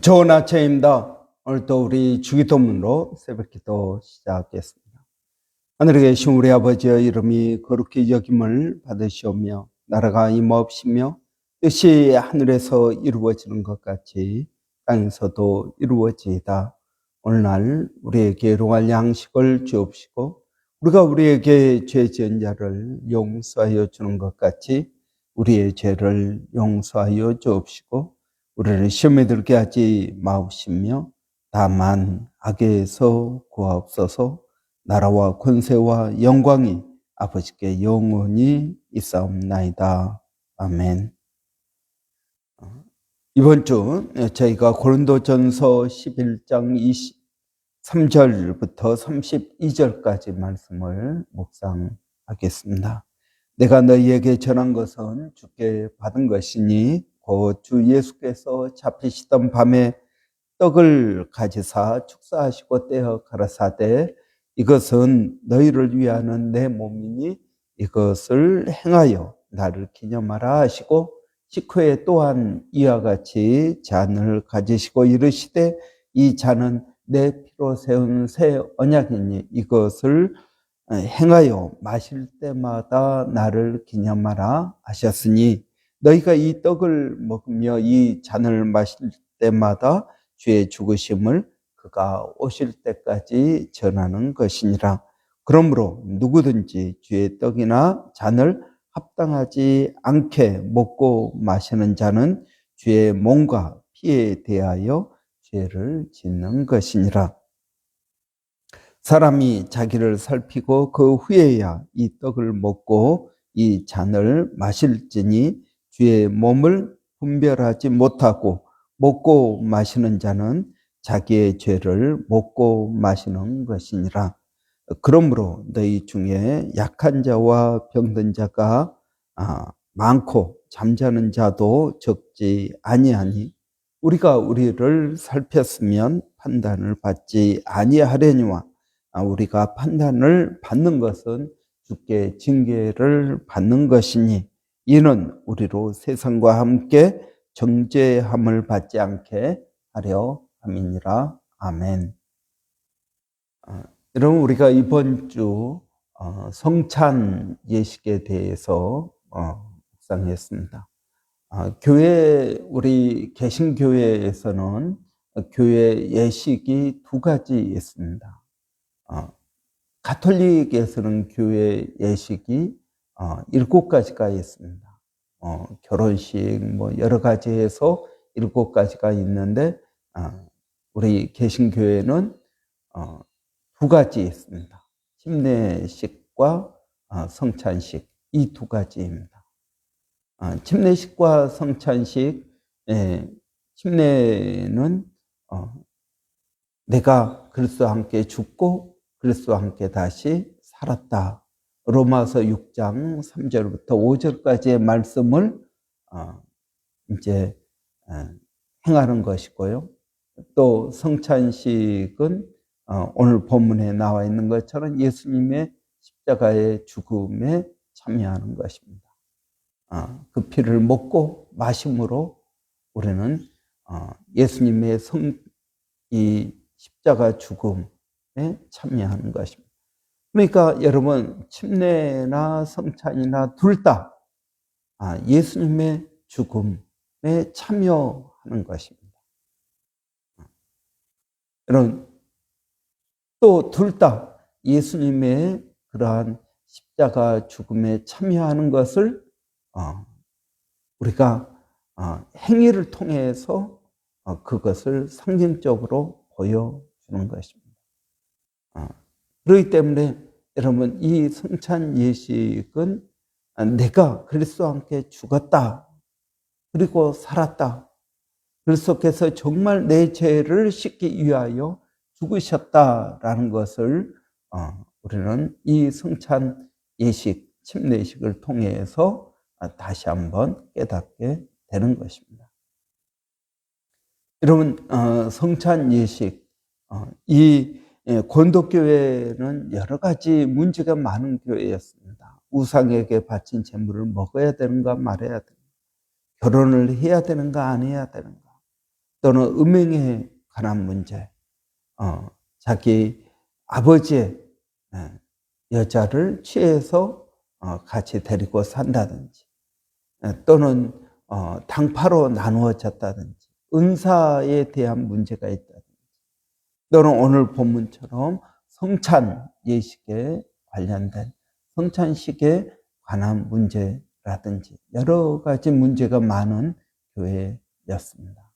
좋은 아침입니다. 오늘도 우리 주기도문으로 새벽기도 시작하겠습니다. 하늘에 계신 우리 아버지의 이름이 거룩히 여김을 받으시오며 나라가 임하옵시며 뜻이 하늘에서 이루어지는 것 같이 땅에서도 이루어지이다. 오늘날 우리에게 일용할 양식을 주옵시고 우리가 우리에게 죄 지은 자를 용서하여 주는 것 같이 우리의 죄를 용서하여 주옵시고 우리를 시험에 들게 하지 마옵시며 다만 악에서 구하옵소서. 나라와 권세와 영광이 아버지께 영원히 있사옵나이다. 아멘. 이번 주 저희가 고린도전서 11장 23절부터 32절까지 말씀을 묵상하겠습니다. 내가 너희에게 전한 것은 주께 받은 것이니 곧 주 예수께서 잡히시던 밤에 떡을 가지사 축사하시고 떼어 가라사대 이것은 너희를 위하는 내 몸이니 이것을 행하여 나를 기념하라 하시고 식후에 또한 이와 같이 잔을 가지시고 이르시되 이 잔은 내 피로 세운 새 언약이니 이것을 행하여 마실 때마다 나를 기념하라 하셨으니 너희가 이 떡을 먹으며 이 잔을 마실 때마다 주의 죽으심을 그가 오실 때까지 전하는 것이니라. 그러므로 누구든지 주의 떡이나 잔을 합당하지 않게 먹고 마시는 자는 주의 몸과 피에 대하여 죄를 짓는 것이니라. 사람이 자기를 살피고 그 후에야 이 떡을 먹고 이 잔을 마실지니 주의 몸을 분별하지 못하고 먹고 마시는 자는 자기의 죄를 먹고 마시는 것이니라. 그러므로 너희 중에 약한 자와 병든 자가 많고 잠자는 자도 적지 아니하니 우리가 우리를 살폈으면 판단을 받지 아니하려니와 우리가 판단을 받는 것은 주께 징계를 받는 것이니 이는 우리로 세상과 함께 정죄함을 받지 않게 하려 함이니라. 아멘. 여러분, 우리가 이번 주 성찬 예식에 대해서 묵상했습니다. 우리 개신교회에서는 교회 예식이 두 가지 있습니다. 가톨릭에서는 교회 예식이 7가지가 있습니다. 결혼식 여러 가지 해서 7가지가 있는데 우리 개신교회는 두 가지 있습니다. 침례식과 성찬식 이 두 가지입니다. 침례식과 성찬식, 침례는 내가 그리스도와 함께 죽고 그리스도와 함께 다시 살았다. 로마서 6장 3절부터 5절까지의 말씀을 이제 행하는 것이고요. 또 성찬식은 오늘 본문에 나와 있는 것처럼 예수님의 십자가의 죽음에 참여하는 것입니다. 그 피를 먹고 마심으로 우리는 예수님의 이 십자가 죽음에 참여하는 것입니다. 그러니까 여러분, 침례나 성찬이나 둘 다 예수님의 죽음에 참여하는 것입니다. 여러분, 또 둘 다 예수님의 그러한 십자가 죽음에 참여하는 것을 우리가 행위를 통해서 그것을 상징적으로 보여주는 것입니다. 그렇기 때문에 여러분, 이 성찬 예식은 내가 그리스도와 함께 죽었다, 그리고 살았다, 그리스도께서 정말 내 죄를 씻기 위하여 죽으셨다라는 것을 우리는 이 성찬 예식, 침례식을 통해서 다시 한번 깨닫게 되는 것입니다. 여러분, 성찬 예식, 이 고린도교회는 여러 가지 문제가 많은 교회였습니다. 우상에게 바친 제물을 먹어야 되는가 말아야 되는가, 결혼을 해야 되는가 안 해야 되는가, 또는 음행에 관한 문제, 자기 아버지의 여자를 취해서 같이 데리고 산다든지, 또는 당파로 나누어졌다든지, 은사에 대한 문제가 있다든지, 또는 오늘 본문처럼 성찬 예식에 관련된 성찬식에 관한 문제라든지 여러 가지 문제가 많은 교회였습니다.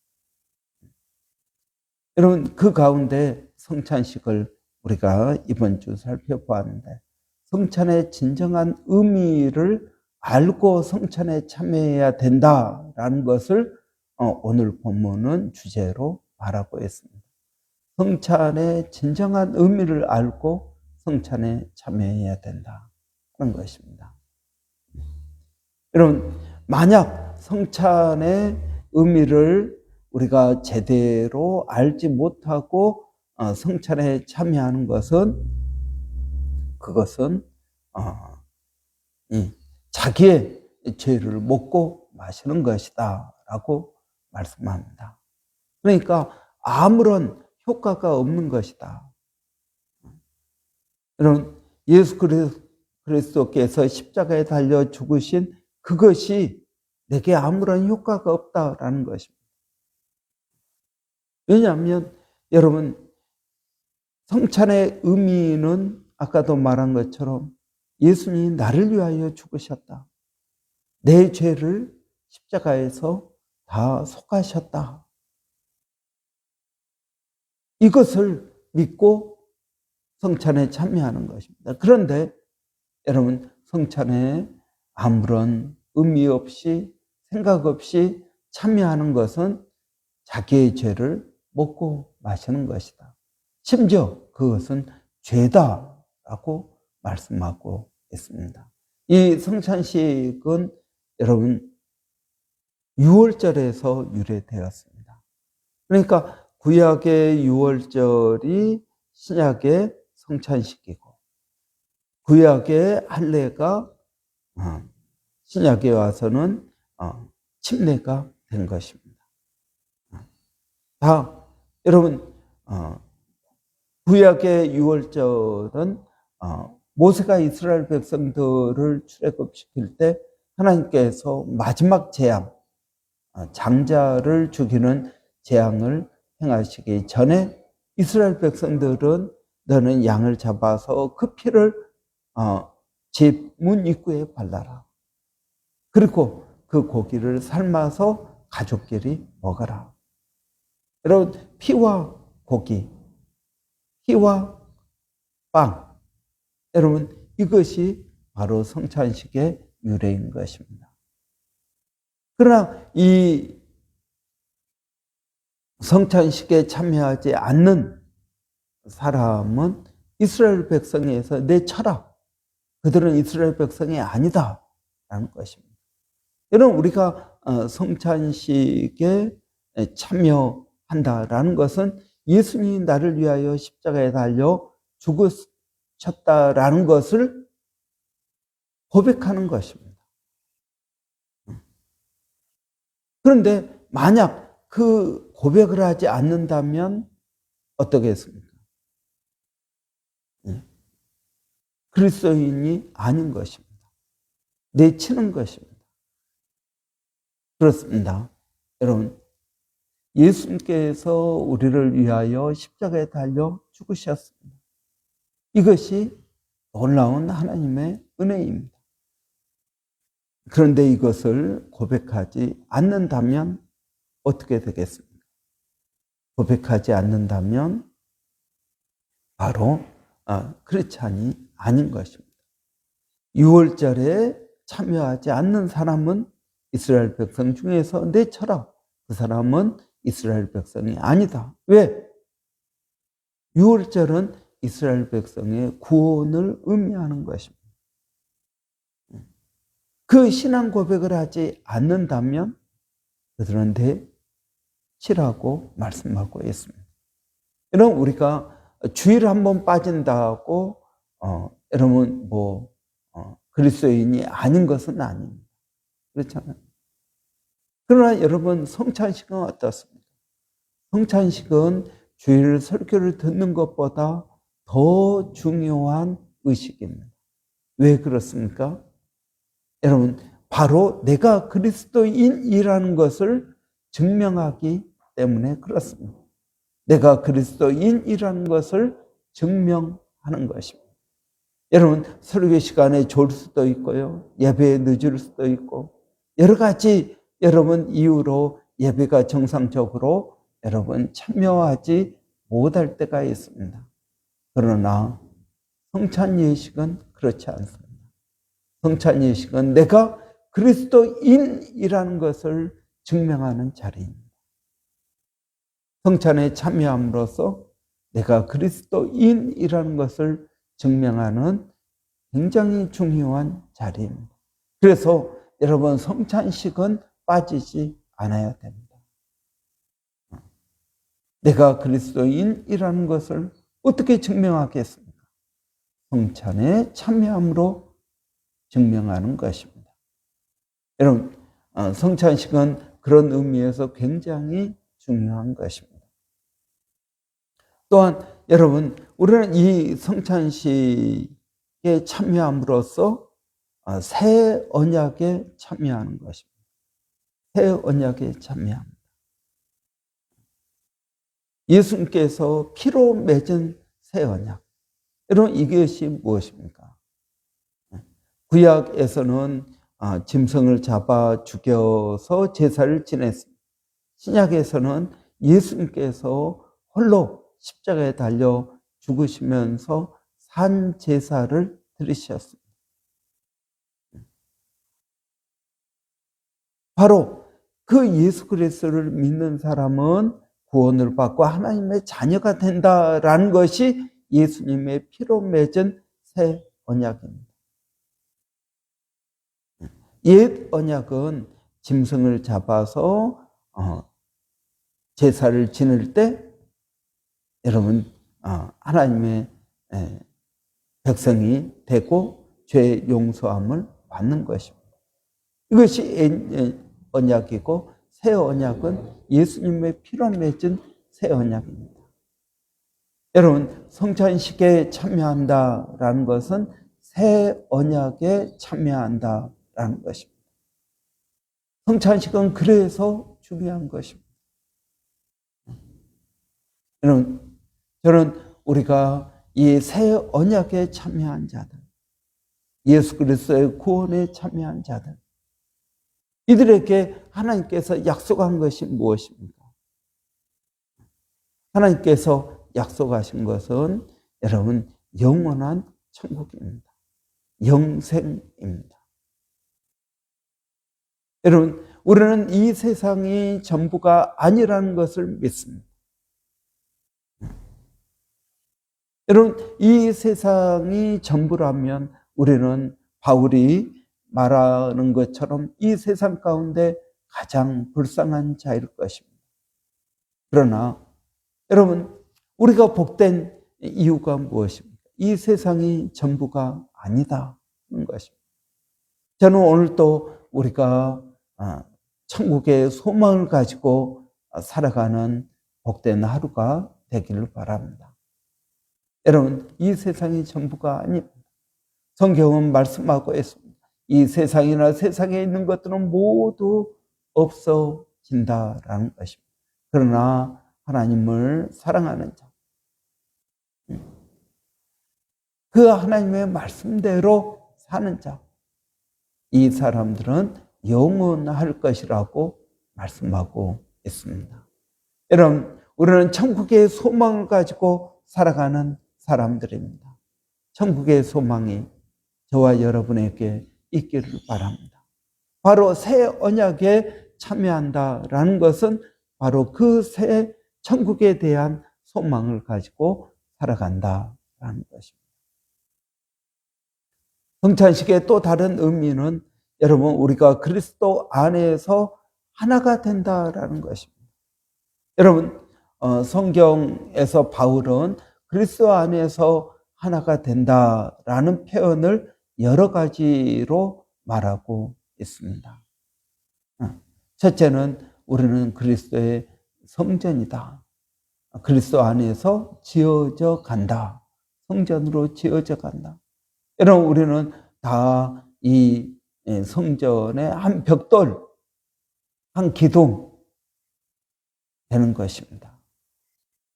여러분, 그 가운데 성찬식을 우리가 이번 주 살펴보았는데, 성찬의 진정한 의미를 알고 성찬에 참여해야 된다라는 것을 오늘 본문은 주제로 바라고 있습니다. 성찬의 진정한 의미를 알고 성찬에 참여해야 된다는 것입니다. 여러분, 만약 성찬의 의미를 우리가 제대로 알지 못하고 성찬에 참여하는 것은, 그것은 자기의 죄를 먹고 마시는 것이다 라고 말씀합니다. 그러니까 아무런 효과가 없는 것이다. 여러분, 예수 그리스도께서 십자가에 달려 죽으신 그것이 내게 아무런 효과가 없다라는 것입니다. 왜냐하면 여러분, 성찬의 의미는 아까도 말한 것처럼 예수님이 나를 위하여 죽으셨다. 내 죄를 십자가에서 다 속하셨다. 이것을 믿고 성찬에 참여하는 것입니다. 그런데 여러분, 성찬에 아무런 의미 없이 생각 없이 참여하는 것은 자기의 죄를 먹고 마시는 것이다. 심지어 그것은 죄다라고 말씀하고 있습니다. 이 성찬식은 여러분 유월절에서 유래되었습니다. 그러니까 구약의 유월절이 신약의 성찬식이고, 구약의 할례가 신약에 와서는 침례가 된 것입니다. 다 여러분, 구약의 유월절은 모세가 이스라엘 백성들을 출애굽시킬 때 하나님께서 마지막 재앙, 장자를 죽이는 재앙을 행하시기 전에 이스라엘 백성들은 너는 양을 잡아서 그 피를 집 문 입구에 발라라. 그리고 그 고기를 삶아서 가족끼리 먹어라. 여러분, 피와 고기, 피와 빵, 여러분, 이것이 바로 성찬식의 유래인 것입니다. 그러나 이 성찬식에 참여하지 않는 사람은 이스라엘 백성에서 내쳐라. 그들은 이스라엘 백성이 아니다 라는 것입니다. 여러분, 우리가 성찬식에 참여한다라는 것은 예수님이 나를 위하여 십자가에 달려 죽으셨다라는 것을 고백하는 것입니다. 그런데 만약 그 고백을 하지 않는다면 어떻겠습니까? 그리스도인이 아닌 것입니다. 내치는 것입니다. 그렇습니다. 여러분, 예수님께서 우리를 위하여 십자가에 달려 죽으셨습니다. 이것이 놀라운 하나님의 은혜입니다. 그런데 이것을 고백하지 않는다면 어떻게 되겠습니까? 고백하지 않는다면 바로 크리스찬이 아닌 것입니다. 유월절에 참여하지 않는 사람은 이스라엘 백성 중에서 내쳐라. 그 사람은 이스라엘 백성이 아니다. 왜? 유월절은 이스라엘 백성의 구원을 의미하는 것입니다. 그 신앙 고백을 하지 않는다면 그들은 내치라고 말씀하고 있습니다. 여러분, 우리가 주일 한번 빠진다고 여러분 그리스도인이 아닌 것은 아닙니다. 그렇잖아요. 그러나 여러분, 성찬식은 어떻습니까? 성찬식은 주일 설교를 듣는 것보다 더 중요한 의식입니다. 왜 그렇습니까? 여러분, 바로 내가 그리스도인이라는 것을 증명하기 때문에 그렇습니다. 내가 그리스도인이라는 것을 증명하는 것입니다. 여러분, 설교 시간에 졸 수도 있고요, 예배에 늦을 수도 있고, 여러 가지 여러분 이유로 예배가 정상적으로 여러분 참여하지 못할 때가 있습니다. 그러나 성찬 예식은 그렇지 않습니다. 성찬 예식은 내가 그리스도인이라는 것을 증명하는 자리입니다. 성찬에 참여함으로써 내가 그리스도인이라는 것을 증명하는 굉장히 중요한 자리입니다. 그래서 여러분, 성찬식은 빠지지 않아야 됩니다. 내가 그리스도인이라는 것을 어떻게 증명하겠습니까? 성찬에 참여함으로 증명하는 것입니다. 여러분, 성찬식은 그런 의미에서 굉장히 중요한 것입니다. 또한 여러분, 우리는 이 성찬식에 참여함으로써 새 언약에 참여하는 것입니다. 새 언약에 참여합니다. 예수님께서 피로 맺은 새 언약. 여러분, 이것이 무엇입니까? 구약에서는 짐승을 잡아 죽여서 제사를 지냈습니다. 신약에서는 예수님께서 홀로 십자가에 달려 죽으시면서 산 제사를 드리셨습니다. 바로 그 예수 그리스도를 믿는 사람은 구원을 받고 하나님의 자녀가 된다라는 것이 예수님의 피로 맺은 새 언약입니다. 옛 언약은 짐승을 잡아서 제사를 지낼 때 여러분 하나님의 백성이 되고 죄 용서함을 받는 것입니다. 이것이 언약이고, 새 언약은 예수님의 피로 맺은 새 언약입니다. 여러분, 성찬식에 참여한다라는 것은 새 언약에 참여한다라는 것입니다. 성찬식은 그래서 중요한 것입니다. 여러분, 저는 우리가 이 새 언약에 참여한 자들, 예수 그리스도의 구원에 참여한 자들, 이들에게 하나님께서 약속한 것이 무엇입니까? 하나님께서 약속하신 것은 여러분 영원한 천국입니다. 영생입니다. 여러분, 우리는 이 세상이 전부가 아니라는 것을 믿습니다. 여러분, 이 세상이 전부라면 우리는 바울이 말하는 것처럼 이 세상 가운데 가장 불쌍한 자일 것입니다. 그러나 여러분, 우리가 복된 이유가 무엇입니까? 이 세상이 전부가 아니다는 것입니다. 저는 오늘 또 우리가 천국의 소망을 가지고 살아가는 복된 하루가 되기를 바랍니다. 여러분, 이 세상이 전부가 아닙니다. 성경은 말씀하고 있습니다. 이 세상이나 세상에 있는 것들은 모두 없어진다라는 것입니다. 그러나 하나님을 사랑하는 자, 그 하나님의 말씀대로 사는 자, 이 사람들은 영원할 것이라고 말씀하고 있습니다. 여러분, 우리는 천국의 소망을 가지고 살아가는 사람들입니다. 천국의 소망이 저와 여러분에게 있기를 바랍니다. 바로 새 언약에 참여한다라는 것은 바로 그 새 천국에 대한 소망을 가지고 살아간다라는 것입니다. 성찬식의 또 다른 의미는 여러분, 우리가 그리스도 안에서 하나가 된다라는 것입니다. 여러분, 성경에서 바울은 그리스도 안에서 하나가 된다라는 표현을 여러 가지로 말하고 있습니다. 첫째는 우리는 그리스도의 성전이다. 그리스도 안에서 지어져 간다. 성전으로 지어져 간다. 여러분, 우리는 다 이 성전의 한 벽돌, 한 기둥 되는 것입니다.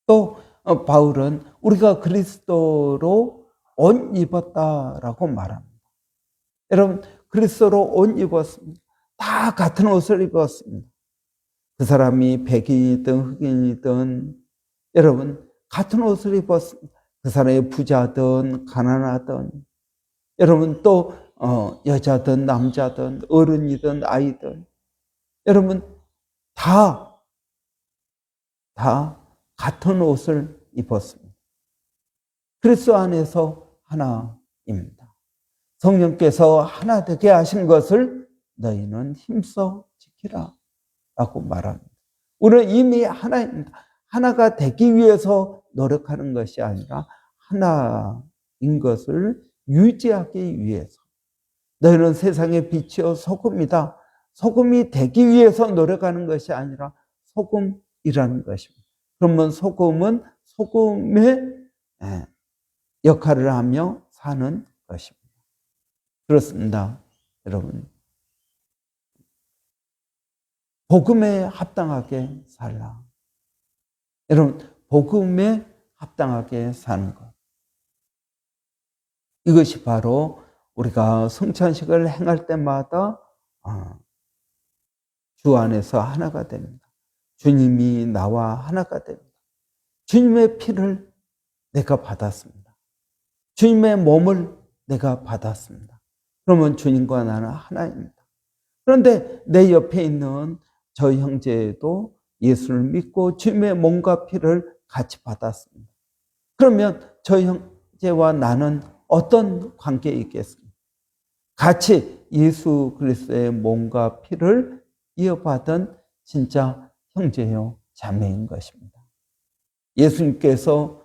또 바울은 우리가 그리스도로 옷 입었다라고 말합니다. 여러분, 그리스도로 옷 입었습니다. 다 같은 옷을 입었습니다. 그 사람이 백인이든 흑인이든 여러분 같은 옷을 입었습니다. 그 사람이 부자든 가난하든 여러분 또 여자든 남자든 어른이든 아이든 여러분 다 같은 옷을 입었습니다. 그리스도 안에서 하나입니다. 성령께서 하나 되게 하신 것을 너희는 힘써 지키라 라고 말합니다. 우리는 이미 하나입니다. 하나가 되기 위해서 노력하는 것이 아니라 하나인 것을 유지하기 위해서. 너희는 세상의 빛이요 소금이다. 소금이 되기 위해서 노력하는 것이 아니라 소금이라는 것입니다. 그러면 소금은 소금의 역할을 하며 사는 것입니다. 그렇습니다, 여러분. 복음에 합당하게 살라. 여러분, 복음에 합당하게 사는 것. 이것이 바로 우리가 성찬식을 행할 때마다 주 안에서 하나가 됩니다. 주님이 나와 하나가 됩니다. 주님의 피를 내가 받았습니다. 주님의 몸을 내가 받았습니다. 그러면 주님과 나는 하나입니다. 그런데 내 옆에 있는 저 형제도 예수를 믿고 주님의 몸과 피를 같이 받았습니다. 그러면 저 형제와 나는 어떤 관계에 있겠습니까? 같이 예수 그리스도의 몸과 피를 이어받은 진짜 형제요 자매인 것입니다. 예수님께서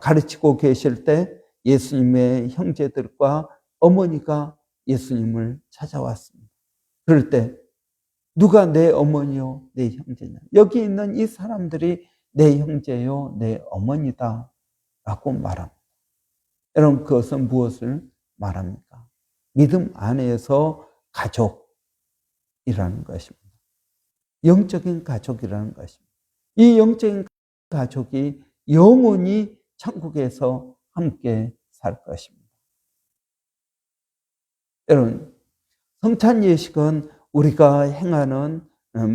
가르치고 계실 때 예수님의 형제들과 어머니가 예수님을 찾아왔습니다. 그럴 때 누가 내 어머니요 내 형제냐, 여기 있는 이 사람들이 내 형제요 내 어머니다 라고 말합니다. 여러분, 그것은 무엇을 말합니까? 믿음 안에서 가족이라는 것입니다. 영적인 가족이라는 것입니다. 이 영적인 가족이 영원히 천국에서 함께 살 것입니다. 여러분, 성찬 예식은 우리가 행하는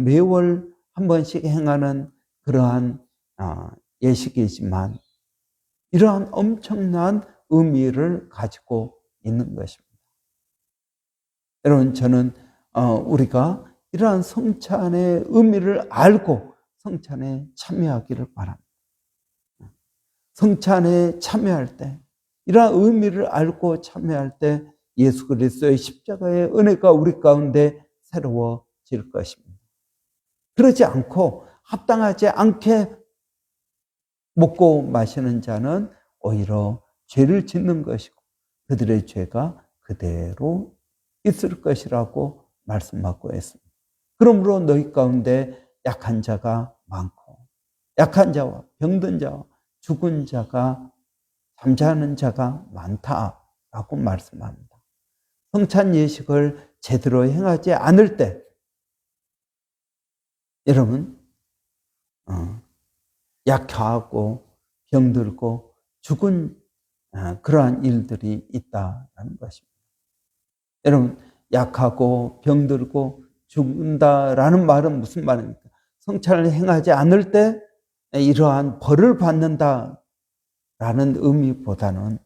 매월 한 번씩 행하는 그러한 예식이지만 이러한 엄청난 의미를 가지고 있는 것입니다. 여러분, 저는 우리가 이러한 성찬의 의미를 알고 성찬에 참여하기를 바랍니다. 성찬에 참여할 때, 이러한 의미를 알고 참여할 때 예수 그리스도의 십자가의 은혜가 우리 가운데 새로워질 것입니다. 그러지 않고 합당하지 않게 먹고 마시는 자는 오히려 죄를 짓는 것이고 그들의 죄가 그대로 있을 것이라고 말씀하고 있습니다. 그러므로 너희 가운데 약한 자가 많고 약한 자와 병든 자와 죽은 자가 잠자는 자가 많다라고 말씀합니다. 성찬 예식을 제대로 행하지 않을 때 여러분 약하고 병들고 죽은 그러한 일들이 있다는 것입니다. 여러분, 약하고 병들고 죽는다라는 말은 무슨 말입니까? 성찬을 행하지 않을 때 이러한 벌을 받는다라는 의미보다는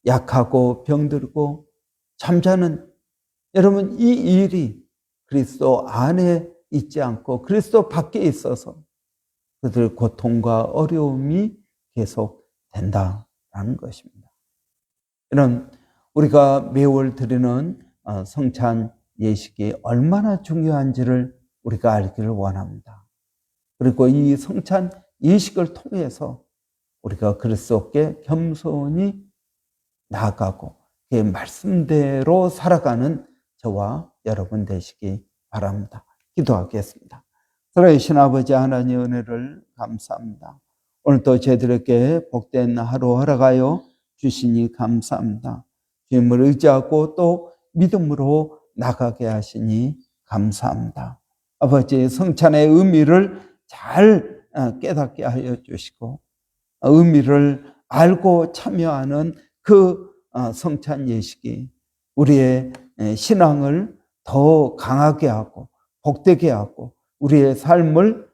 약하고 병들고 잠자는, 여러분, 이 일이 그리스도 안에 있지 않고 그리스도 밖에 있어서 그들 고통과 어려움이 계속 된다라는 것입니다. 이런 우리가 매월 드리는 성찬 예식이 얼마나 중요한지를 우리가 알기를 원합니다. 그리고 이 성찬 예식을 통해서 우리가 그리스도께 겸손히 나아가고 그의 말씀대로 살아가는 저와 여러분 되시기 바랍니다. 기도하겠습니다. 살아계신 아버지 하나님 은혜를 감사합니다. 오늘도 저희들에게 복된 하루 허락하여 주시니 감사합니다. 주님을 의지하고 또 믿음으로 나가게 하시니 감사합니다. 아버지 성찬의 의미를 잘 깨닫게 하여 주시고 의미를 알고 참여하는 그 성찬 예식이 우리의 신앙을 더 강하게 하고 복되게 하고 우리의 삶을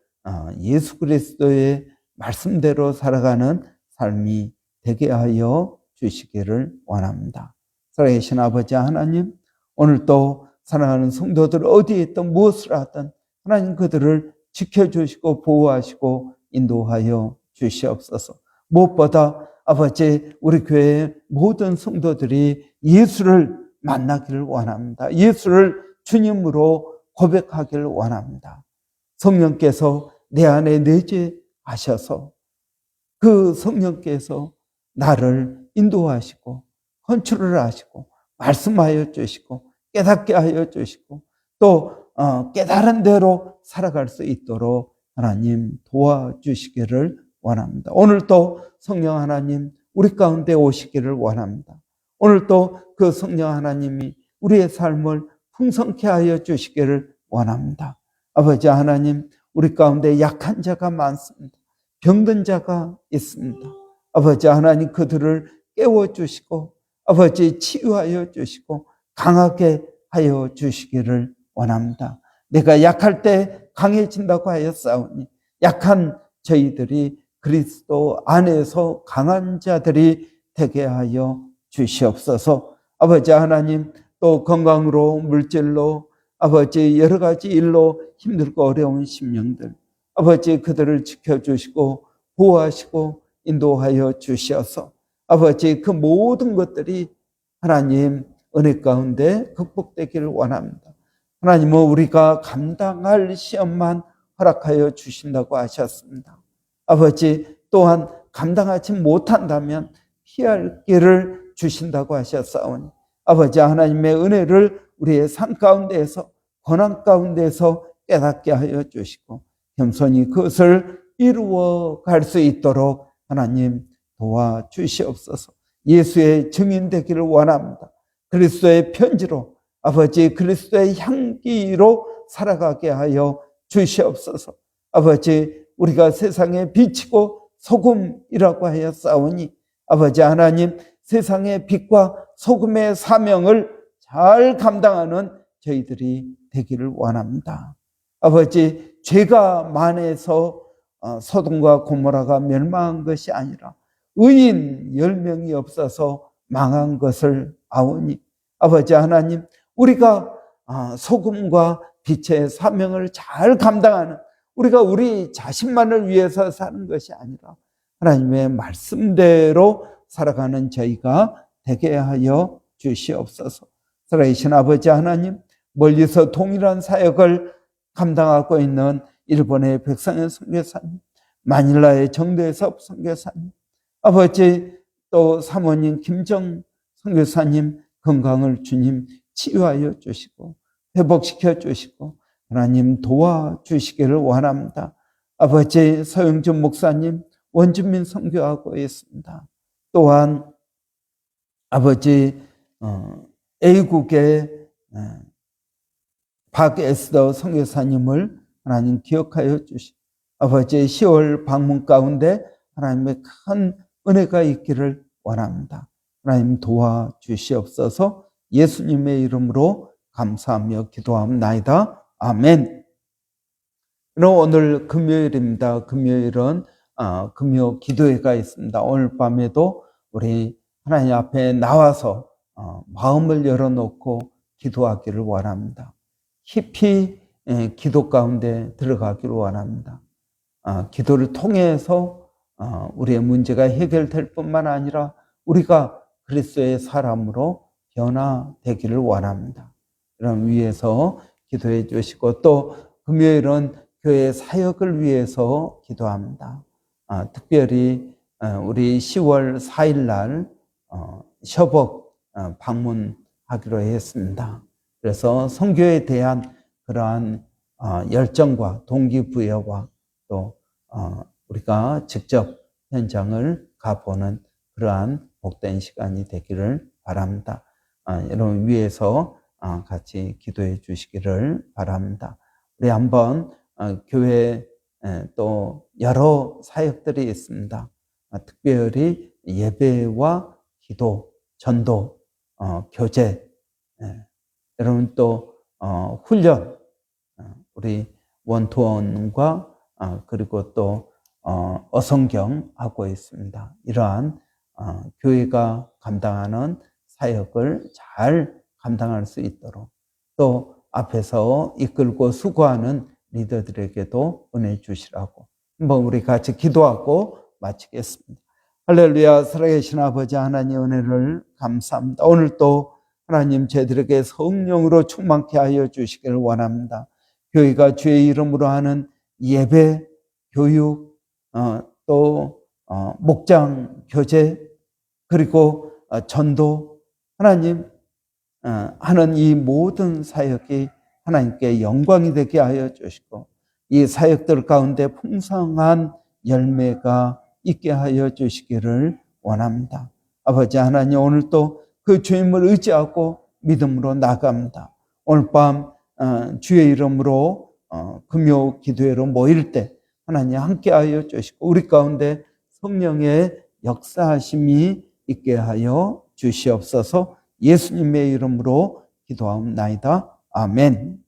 예수 그리스도의 말씀대로 살아가는 삶이 되게 하여 주시기를 원합니다. 살아계신 아버지 하나님, 오늘도 사랑하는 성도들 어디에 있든 무엇을 하든 하나님 그들을 지켜주시고 보호하시고 인도하여 주시옵소서. 무엇보다 아버지 우리 교회의 모든 성도들이 예수를 만나기를 원합니다. 예수를 주님으로 고백하기를 원합니다. 성령께서 내 안에 내재하셔서 그 성령께서 나를 인도하시고 컨트롤을 하시고 말씀하여 주시고 깨닫게 하여 주시고 또 깨달은 대로 살아갈 수 있도록 하나님 도와주시기를 원합니다. 오늘도 성령 하나님 우리 가운데 오시기를 원합니다. 오늘도 그 성령 하나님이 우리의 삶을 풍성케 하여 주시기를 원합니다. 아버지 하나님, 우리 가운데 약한 자가 많습니다. 병든 자가 있습니다. 아버지 하나님, 그들을 깨워주시고 아버지 치유하여 주시고 강하게 하여 주시기를 원합니다. 내가 약할 때 강해진다고 하였사오니 약한 저희들이 그리스도 안에서 강한 자들이 되게 하여 주시옵소서. 아버지 하나님, 또 건강으로 물질로 아버지 여러 가지 일로 힘들고 어려운 심령들 아버지 그들을 지켜주시고 보호하시고 인도하여 주셔서 아버지 그 모든 것들이 하나님 은혜 가운데 극복되기를 원합니다. 하나님은 우리가 감당할 시험만 허락하여 주신다고 하셨습니다. 아버지 또한 감당하지 못한다면 피할 길을 주신다고 하셨사오니 아버지 하나님의 은혜를 우리의 삶 가운데에서 고난 가운데에서 깨닫게 하여 주시고 겸손히 그것을 이루어 갈 수 있도록 하나님 도와주시옵소서. 예수의 증인 되기를 원합니다. 그리스도의 편지로 아버지 그리스도의 향기로 살아가게 하여 주시옵소서. 아버지 우리가 세상에 비치고 소금이라고 하였사오니 아버지 하나님 세상의 빛과 소금의 사명을 잘 감당하는 저희들이 되기를 원합니다. 아버지 죄가 많아서 소돔과 고모라가 멸망한 것이 아니라 의인 10명이 없어서 망한 것을 아오니 아버지 하나님 우리가 소금과 빛의 사명을 잘 감당하는 우리가 우리 자신만을 위해서 사는 것이 아니라 하나님의 말씀대로 살아가는 저희가 되게 하여 주시옵소서. 살아계신 아버지 하나님, 멀리서 동일한 사역을 감당하고 있는 일본의 백상현 선교사님, 마닐라의 정대섭 선교사님, 아버지 또 사모님 김정 선교사님 건강을 주님 치유하여 주시고 회복시켜 주시고 하나님 도와주시기를 원합니다. 아버지 서영준 목사님 원주민 선교하고 있습니다. 또한 아버지 A국의 박에스더 선교사님을 하나님 기억하여 주시고 아버지 10월 방문 가운데 하나님의 큰 은혜가 있기를 원합니다. 하나님 도와주시옵소서. 예수님의 이름으로 감사하며 기도합나이다. 아멘. 오늘 금요일입니다. 금요일은 금요 기도회가 있습니다. 오늘 밤에도 우리 하나님 앞에 나와서 마음을 열어놓고 기도하기를 원합니다. 깊이 기도 가운데 들어가기를 원합니다. 기도를 통해서 우리의 문제가 해결될 뿐만 아니라 우리가 그리스도의 사람으로 변화되기를 원합니다. 그럼 위해서 기도해 주시고 또 금요일은 교회 사역을 위해서 기도합니다. 특별히 우리 10월 4일 날 셔벅 방문하기로 했습니다. 그래서 선교에 대한 그러한 열정과 동기부여와 또 우리가 직접 현장을 가보는 그러한 복된 시간이 되기를 바랍니다. 여러분 위에서 같이 기도해 주시기를 바랍니다. 우리 한번 교회에 또 여러 사역들이 있습니다. 특별히 예배와 기도, 전도, 교제, 여러분 또 훈련, 우리 원투원과 그리고 또 어성경 하고 있습니다. 이러한 교회가 감당하는 사역을 잘 감당할 수 있도록 또 앞에서 이끌고 수고하는 리더들에게도 은혜 주시라고 한번 우리 같이 기도하고 마치겠습니다. 할렐루야. 살아계신 아버지 하나님 은혜를 감사합니다. 오늘 또 하나님 저희들에게 성령으로 충만케 하여 주시기를 원합니다. 교회가 주의 이름으로 하는 예배, 교육, 또 목장, 교제, 그리고 전도, 하나님 하는 이 모든 사역이 하나님께 영광이 되게 하여 주시고 이 사역들 가운데 풍성한 열매가 있게 하여 주시기를 원합니다. 아버지 하나님 오늘 또 그 주님을 의지하고 믿음으로 나갑니다. 오늘 밤 주의 이름으로 금요 기도회로 모일 때 하나님 함께하여 주시고 우리 가운데 성령의 역사하심이 있게 하여 주시옵소서. 예수님의 이름으로 기도하옵나이다. 아멘.